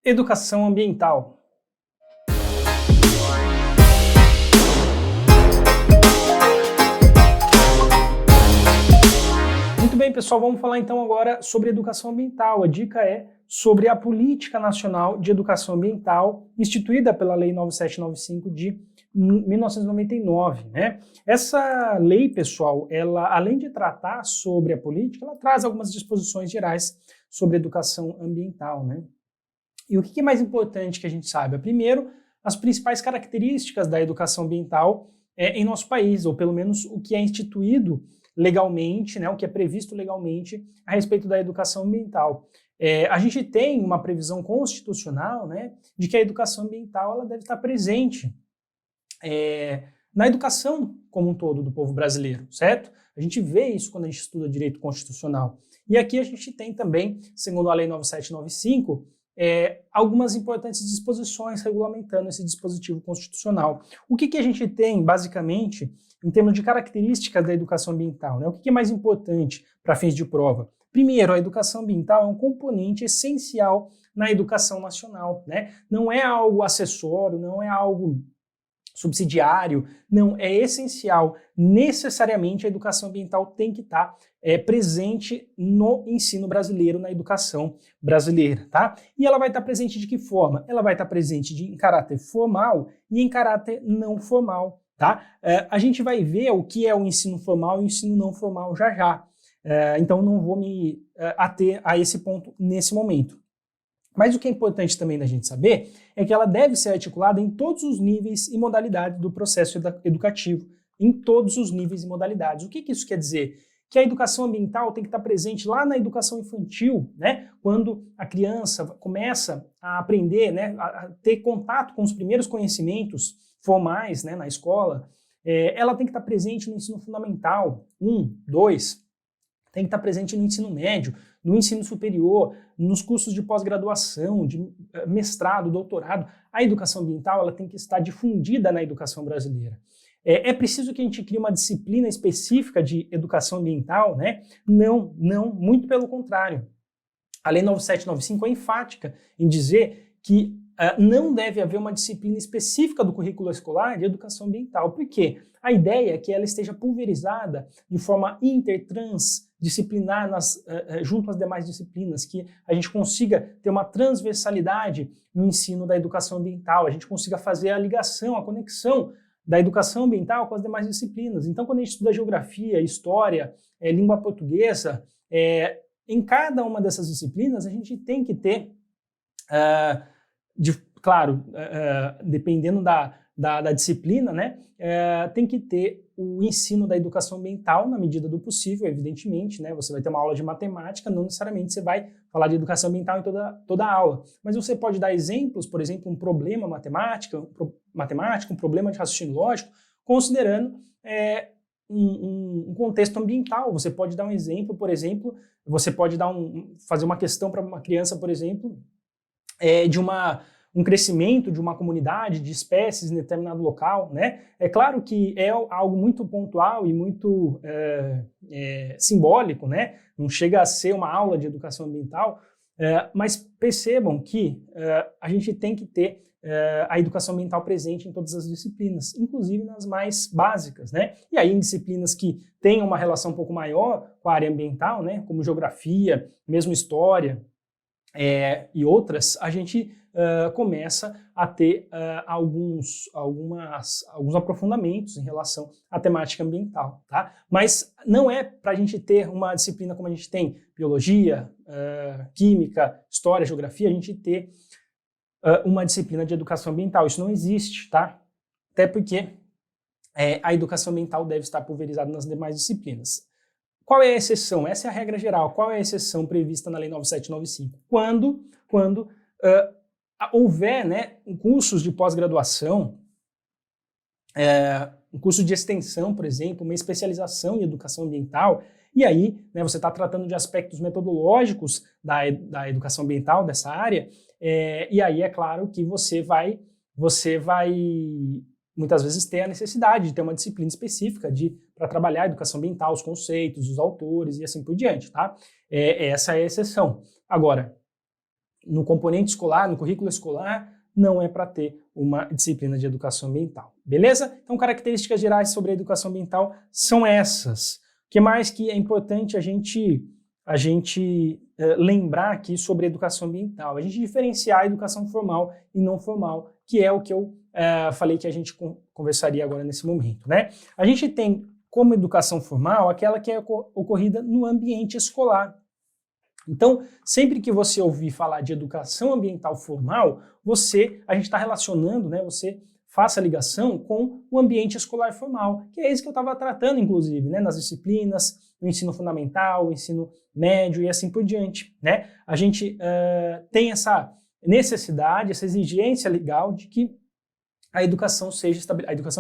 Educação ambiental. Muito bem, pessoal, vamos falar então agora sobre educação ambiental. A dica é sobre a Política Nacional de Educação Ambiental, instituída pela Lei 9795 de 1999, né? Essa lei, pessoal, ela, além de tratar sobre a política, ela traz algumas disposições gerais sobre educação ambiental, né? E o que é mais importante que a gente saiba? Primeiro, as principais características da educação ambiental em nosso país, ou pelo menos o que é instituído legalmente, né, o que é previsto legalmente a respeito da educação ambiental. A gente tem uma previsão constitucional, né, de que a educação ambiental ela deve estar presente na educação como um todo do povo brasileiro, certo? A gente vê isso quando a gente estuda direito constitucional. E aqui a gente tem também, segundo a Lei 9795, algumas importantes disposições regulamentando esse dispositivo constitucional. O que a gente tem, basicamente, em termos de características da educação ambiental, né? O que é mais importante para fins de prova? Primeiro, a educação ambiental é um componente essencial na educação nacional, né? Não é algo acessório, não é algo subsidiário, não, é essencial. Necessariamente a educação ambiental tem que estar presente no ensino brasileiro, na educação brasileira, tá? E ela vai estar presente de que forma? Ela vai estar presente em caráter formal e em caráter não formal, tá? A gente vai ver o que é o ensino formal e o ensino não formal já já. Então não vou me ater a esse ponto nesse momento. Mas o que é importante também da gente saber é que ela deve ser articulada em todos os níveis e modalidades do processo educativo, em todos os níveis e modalidades. O que isso quer dizer? Que a educação ambiental tem que estar presente lá na educação infantil, né? Quando a criança começa a aprender, né, a ter contato com os primeiros conhecimentos formais, né, na escola, ela tem que estar presente no ensino fundamental, 1, 2, tem que estar presente no ensino médio, no ensino superior, nos cursos de pós-graduação, de mestrado, doutorado. A educação ambiental ela tem que estar difundida na educação brasileira. É preciso que a gente crie uma disciplina específica de educação ambiental, né? Não, muito pelo contrário. A Lei 9795 é enfática em dizer que não deve haver uma disciplina específica do currículo escolar de educação ambiental. Por quê? A ideia é que ela esteja pulverizada de forma intertransdisciplinar junto às demais disciplinas, que a gente consiga ter uma transversalidade no ensino da educação ambiental, a gente consiga fazer a ligação, a conexão da educação ambiental com as demais disciplinas. Então, quando a gente estuda geografia, história, língua portuguesa, em cada uma dessas disciplinas a gente tem que ter, claro, dependendo da disciplina, né, tem que ter o ensino da educação ambiental na medida do possível, evidentemente, né, você vai ter uma aula de matemática, não necessariamente você vai falar de educação ambiental em toda a aula, mas você pode dar exemplos, por exemplo, um problema matemático, um problema de raciocínio lógico, considerando um contexto ambiental. Você pode dar um exemplo, por exemplo, você pode fazer uma questão para uma criança, por exemplo, de um crescimento de uma comunidade, de espécies em determinado local, né? É claro que é algo muito pontual e muito simbólico, né? Não chega a ser uma aula de educação ambiental, mas percebam que a gente tem que ter a educação ambiental presente em todas as disciplinas, inclusive nas mais básicas, né? E aí em disciplinas que tenham uma relação um pouco maior com a área ambiental, né? Como geografia, mesmo história e outras, a gente começa a ter alguns aprofundamentos em relação à temática ambiental, tá? Mas não é para a gente ter uma disciplina como a gente tem biologia, química, história, geografia, a gente ter uma disciplina de educação ambiental. Isso não existe, tá? Até porque a educação ambiental deve estar pulverizada nas demais disciplinas. Qual é a exceção? Essa é a regra geral. Qual é a exceção prevista na Lei 9795? Quando houver, né, cursos de pós-graduação, um curso de extensão, por exemplo, uma especialização em educação ambiental, e aí, né, você está tratando de aspectos metodológicos da educação ambiental, dessa área, e aí é claro que você vai muitas vezes ter a necessidade de ter uma disciplina específica para trabalhar a educação ambiental, os conceitos, os autores e assim por diante, tá? Essa é a exceção. Agora, no componente escolar, no currículo escolar, não é para ter uma disciplina de educação ambiental. Beleza? Então, características gerais sobre a educação ambiental são essas. O que mais que é importante a gente lembrar aqui sobre a educação ambiental? A gente diferenciar a educação formal e não formal, que é o que eu falei que a gente conversaria agora nesse momento, né? A gente tem como educação formal aquela que é ocorrida no ambiente escolar. Então, sempre que você ouvir falar de educação ambiental formal, a gente está relacionando, né, você faça a ligação com o ambiente escolar formal, que é esse que eu estava tratando, inclusive, né, nas disciplinas, no ensino fundamental, no ensino médio e assim por diante, né? A gente tem essa necessidade, essa exigência legal de que a educação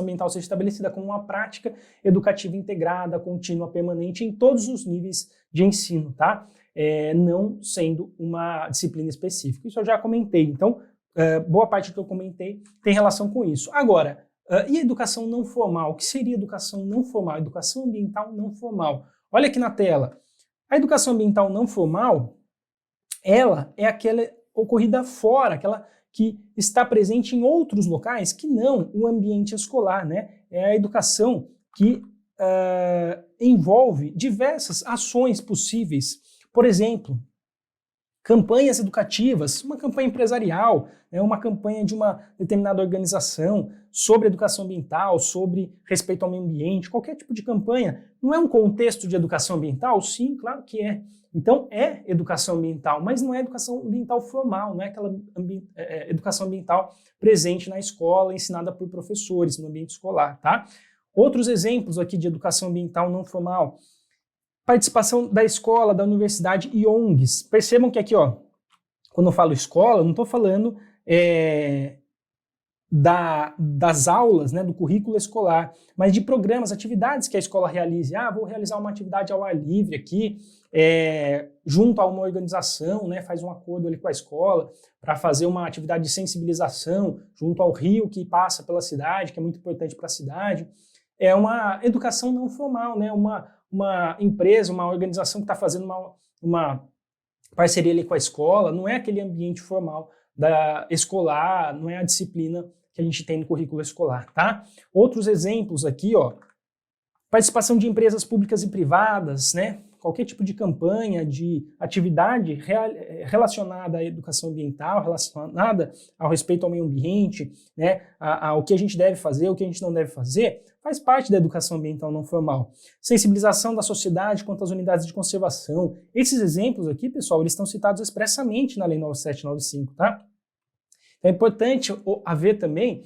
ambiental seja estabelecida como uma prática educativa integrada, contínua, permanente em todos os níveis de ensino, tá? Não sendo uma disciplina específica. Isso eu já comentei. Então, boa parte do que eu comentei tem relação com isso. Agora, e a educação não formal? O que seria educação não formal? Educação ambiental não formal. Olha aqui na tela. A educação ambiental não formal, ela é aquela ocorrida fora, aquela que está presente em outros locais que não o ambiente escolar, né? É a educação que envolve diversas ações possíveis. Por exemplo, campanhas educativas, uma campanha empresarial, né, uma campanha de uma determinada organização sobre educação ambiental, sobre respeito ao meio ambiente, qualquer tipo de campanha. Não é um contexto de educação ambiental? Sim, claro que é. Então, é educação ambiental, mas não é educação ambiental formal, não é aquela educação ambiental presente na escola, ensinada por professores no ambiente escolar, tá? Outros exemplos aqui de educação ambiental não formal. Participação da escola, da universidade e ONGs. Percebam que aqui, ó, quando eu falo escola, eu não estou falando das aulas, né, do currículo escolar, mas de programas, atividades que a escola realize. Vou realizar uma atividade ao ar livre aqui, junto a uma organização, né, faz um acordo ali com a escola para fazer uma atividade de sensibilização junto ao rio que passa pela cidade, que é muito importante para a cidade. É uma educação não formal, né, uma empresa, uma organização que está fazendo uma parceria ali com a escola, não é aquele ambiente formal da escolar, não é a disciplina que a gente tem no currículo escolar, tá? Outros exemplos aqui, ó, participação de empresas públicas e privadas, né? Qualquer tipo de campanha, de atividade relacionada à educação ambiental, relacionada ao respeito ao meio ambiente, né? Ao que a gente deve fazer, o que a gente não deve fazer, faz parte da educação ambiental não formal. Sensibilização da sociedade quanto às unidades de conservação. Esses exemplos aqui, pessoal, eles estão citados expressamente na Lei 9795, tá? Então é importante haver também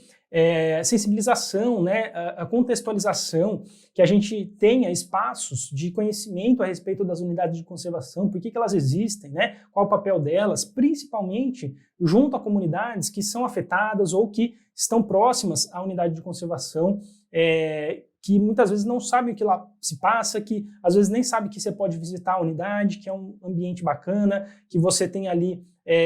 sensibilização, né, a contextualização, que a gente tenha espaços de conhecimento a respeito das unidades de conservação, por que elas existem, né, qual o papel delas, principalmente junto a comunidades que são afetadas ou que estão próximas à unidade de conservação, que muitas vezes não sabem o que lá se passa, que às vezes nem sabe que você pode visitar a unidade, que é um ambiente bacana, que você tem ali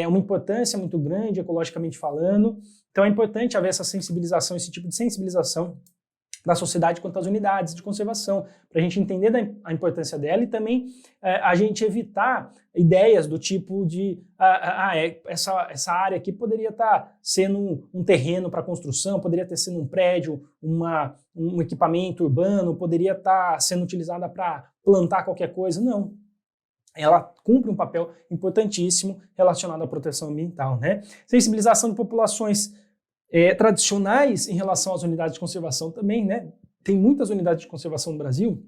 uma importância muito grande, ecologicamente falando. Então é importante haver essa sensibilização, esse tipo de sensibilização da sociedade quanto às unidades de conservação, para a gente entender a importância dela e também a gente evitar ideias do tipo de essa área aqui poderia estar sendo um terreno para construção, poderia ter sido um prédio, um equipamento urbano, poderia estar sendo utilizada para plantar qualquer coisa. Não. Ela cumpre um papel importantíssimo relacionado à proteção ambiental, né? Sensibilização de populações tradicionais em relação às unidades de conservação também, né? Tem muitas unidades de conservação no Brasil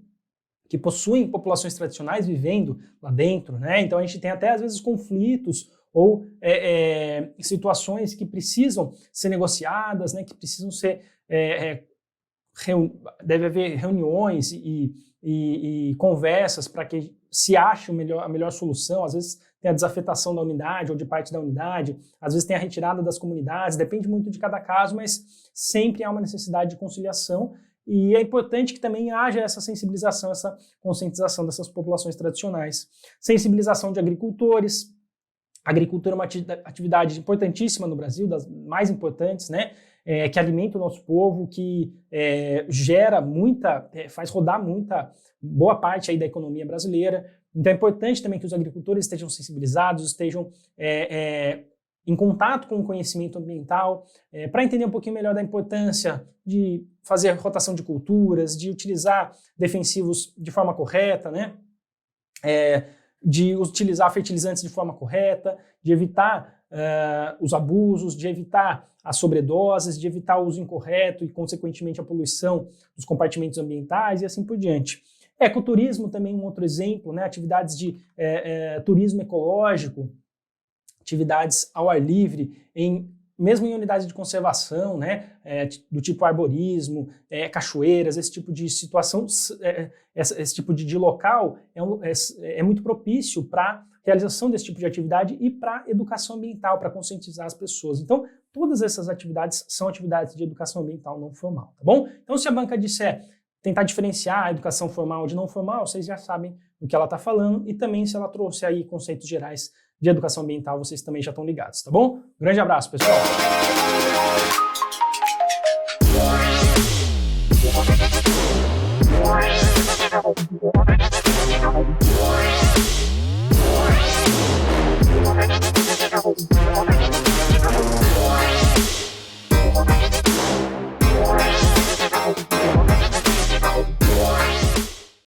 que possuem populações tradicionais vivendo lá dentro, né? Então a gente tem até às vezes conflitos ou situações que precisam ser negociadas, né? Que precisam ser deve haver reuniões e conversas para que se ache a melhor solução. Às vezes tem a desafetação da unidade ou de parte da unidade, às vezes tem a retirada das comunidades, depende muito de cada caso, mas sempre há uma necessidade de conciliação e é importante que também haja essa sensibilização, essa conscientização dessas populações tradicionais. Sensibilização de agricultores. A agricultura é uma atividade importantíssima no Brasil, das mais importantes, né? Que alimenta o nosso povo, que gera faz rodar boa parte aí da economia brasileira. Então é importante também que os agricultores estejam sensibilizados, estejam em contato com o conhecimento ambiental, para entender um pouquinho melhor da importância de fazer rotação de culturas, de utilizar defensivos de forma correta, né? De utilizar fertilizantes de forma correta, de evitar os abusos, de evitar as sobredoses, de evitar o uso incorreto e, consequentemente, a poluição dos compartimentos ambientais e assim por diante. Ecoturismo também um outro exemplo, né? Atividades de turismo ecológico, atividades ao ar livre, mesmo em unidades de conservação, né? Do tipo arborismo, cachoeiras, esse tipo de situação, esse tipo de local é muito propício para realização desse tipo de atividade e para educação ambiental, para conscientizar as pessoas. Então, todas essas atividades são atividades de educação ambiental não formal, tá bom? Então, se a banca disser tentar diferenciar a educação formal de não formal, vocês já sabem do que ela está falando, e também se ela trouxe aí conceitos gerais de educação ambiental, vocês também já estão ligados, tá bom? Grande abraço, pessoal!